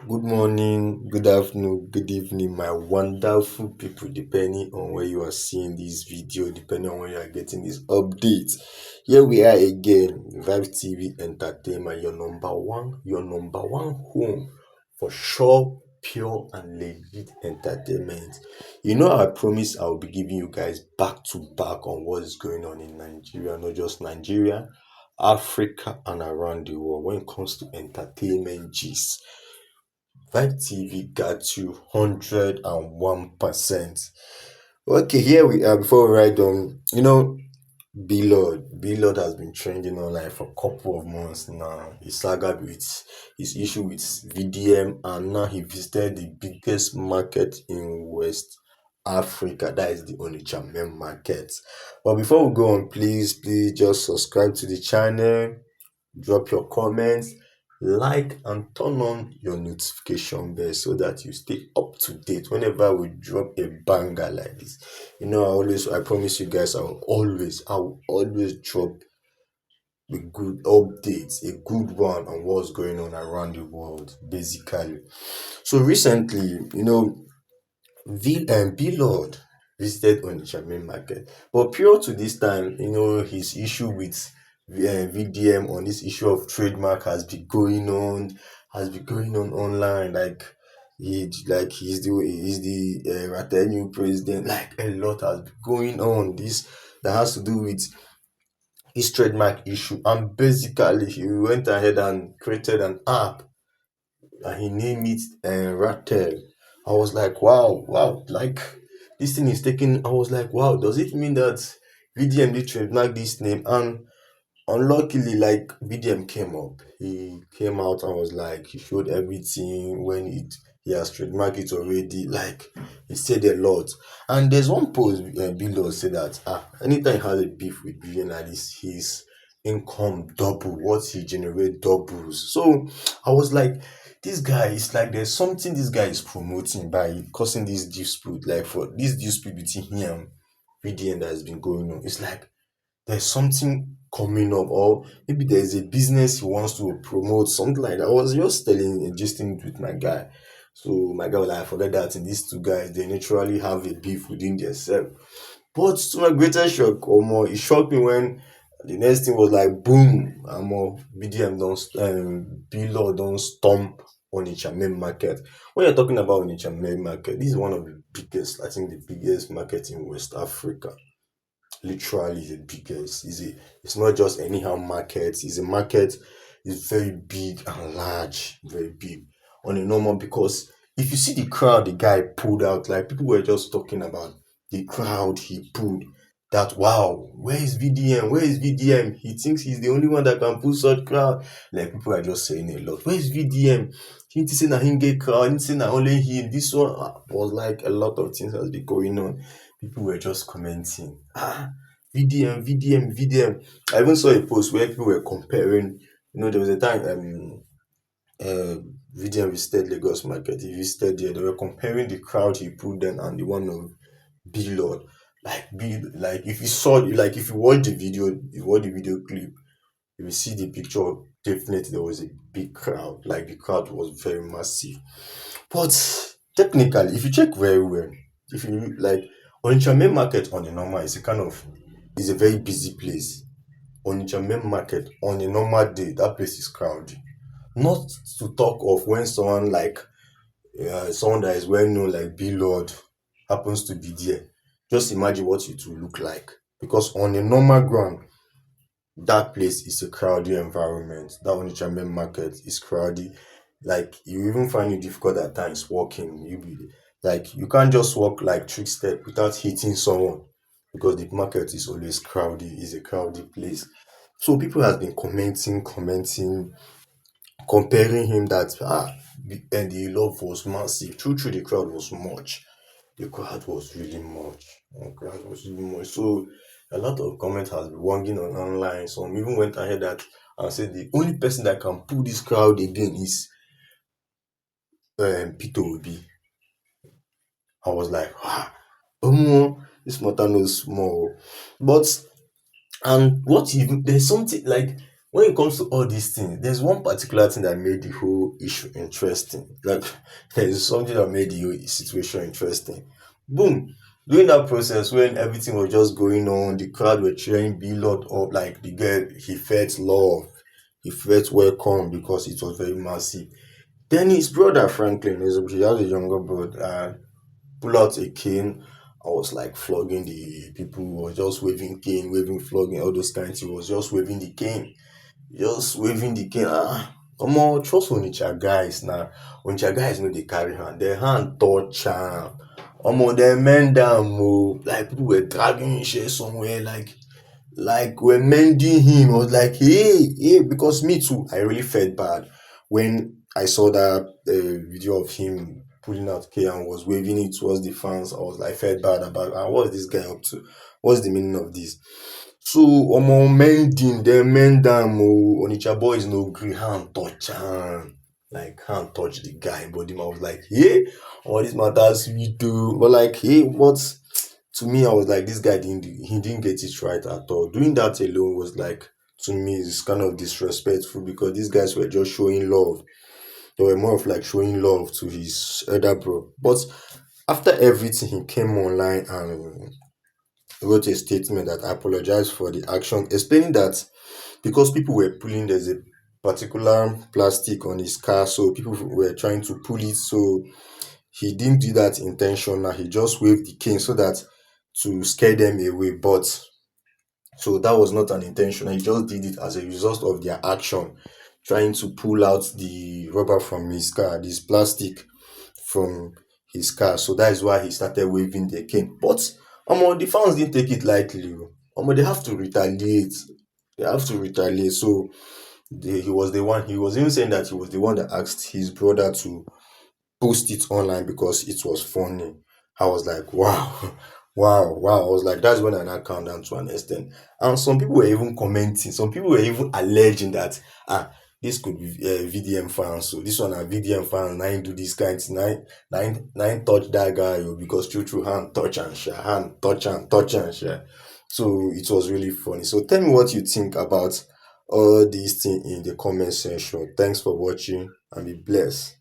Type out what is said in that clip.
Good morning, good afternoon, good evening, my wonderful people, depending on where you are seeing this video, depending on where you are getting this update. Here we are again, Vibe TV Entertainment, your number one home for sure, pure, and legit entertainment. I promise I'll be giving you guys back to back on what is going on in Nigeria, not just Nigeria, Africa, and around the world when it comes to entertainment gist. Vibe TV got you 101%. Okay, here we are. Before we write down, Blord has been trending online for a couple of months now. His saga with his issue with VDM, and now he visited the biggest market in West Africa. That is the Onitsha main market. But before we go on, please just subscribe to the channel, drop your comments, like, and turn on your notification bell so that you stay up to date whenever we drop a banger like this. I promise you guys, I will always drop a good updates, a good one on what's going on around the world, basically. So recently, Lord visited Onitsha main market, but prior to this time, his issue with VDM on this issue of trademark has been going on online. He's the Rata new president. Like a lot has been going on. This that has to do with his trademark issue, and basically he went ahead and created an app and he named it Rattel. I was like, wow, wow, like this thing is taking. I was like, wow, does it mean that VDM did trademark this name? And unluckily, like VDM came up, he came out and was like, he showed everything when he has trademarked it already. Like he said a lot. And there's one post below said that anytime he has a beef with billion like this, his income double, what he generate doubles. So I was like, this guy is like there's something this guy is promoting by causing this dispute, like for this dispute between him and VDN that has been going on. It's like there's something coming up, or maybe there's a business he wants to promote, something like that. I was just gisting with my guy. So my guy was like, I forget that in these two guys, they naturally have a beef within themselves. But to my greatest shock, or more, it shocked me when the next thing was like boom, and more BDM don't Below don't stomp Onitsha main market. When you're talking about Onitsha main market, this is one of the biggest, I think the biggest market in West Africa. Literally the biggest. It's not just anyhow market, it's a market. It's very big and large, very big on a normal, because if you see the crowd the guy pulled out, like people were just talking about the crowd he pulled, that wow, where is VDM, where is VDM, he thinks he's the only one that can pull such crowd. Like people are just saying a lot, where is VDM, he say na him get crowd, he say na only him, this one was like a lot of things has been going on. People were just commenting, VDM, VDM, VDM. I even saw a post where people were comparing. There was a time uh, VDM visited Lagos market. He visited there. They were comparing the crowd he put then and the one of B Lord. Like if you saw, like if you watch the video, you watch the video clip, you will see the picture. Definitely, there was a big crowd. Like the crowd was very massive. But technically, if you check very well, if you like Onitsha main market on the normal is a very busy place. Onitsha main market on a normal day, that place is crowded. Not to talk of when someone that is well known like B Lord happens to be there. Just imagine what it will look like. Because on a normal ground, that place is a crowded environment. That Onitsha main market is crowded. Like you even find it difficult at times walking. You can't just walk like trick step without hitting someone, because the market is always crowded. It's a crowded place. So people has been commenting, comparing him that and the love was massive. True, the crowd was much. The crowd was really much. The crowd was really much. So a lot of comment has been wanging on online. Some even went ahead that and said the only person that can pull this crowd again is Peter Obi. I was like, this matter no small. But and what even there's something like when it comes to all these things, there's one particular thing that made the whole issue interesting. Like there's something that made the whole situation interesting. Boom. During that process, when everything was just going on, the crowd were cheering B Lot up, like the girl, he felt love, he felt welcome because it was very massive. Then his brother Franklin, he has a younger brother, pull out a cane. I was like flogging the people, who was just waving cane, waving, flogging, all those kinds. He was just waving the cane. Trust Onitsha guys now. Onitsha guys know they carry hand. Their hand touch am. They mend am oh. Like people were dragging his share somewhere. Like we're mending him. I was like, hey, hey, because me too, I really felt bad when I saw that video of him pulling out K and was waving it towards the fans. I felt bad about what is this guy up to? What's the meaning of this? So mending, dem mend am oh. Onitsha boys no gree, hand touch am. Like hand touch the guy body. I was like, yeah, all this matters we do. But like, hey, what? To me, I was like, this guy didn't get it right at all. Doing that alone was like, to me, it's kind of disrespectful because these guys were just showing love. They were more of like showing love to his elder bro. But after everything, he came online and wrote a statement that apologized for the action, explaining that because people were pulling, there's a particular plastic on his car, so people were trying to pull it. So he didn't do that intentional. He just waved the cane so that to scare them away. But so that was not an intention. He just did it as a result of their action, trying to pull out the rubber from his car, this plastic from his car. So that is why he started waving the cane. But the fans didn't take it lightly. They have to retaliate. They have to retaliate. So he was the one. He was even saying that he was the one that asked his brother to post it online because it was funny. I was like, wow, wow, wow. I was like, that's when I now calmed down to an extent. And some people were even commenting, some people were even alleging that this could be VDM fans. So this one are VDM fans, nine do this kind of nine touch that guy because true hand touch and share, hand touch and share. So it was really funny. So tell me what you think about all these things in the comment section. Thanks for watching and be blessed.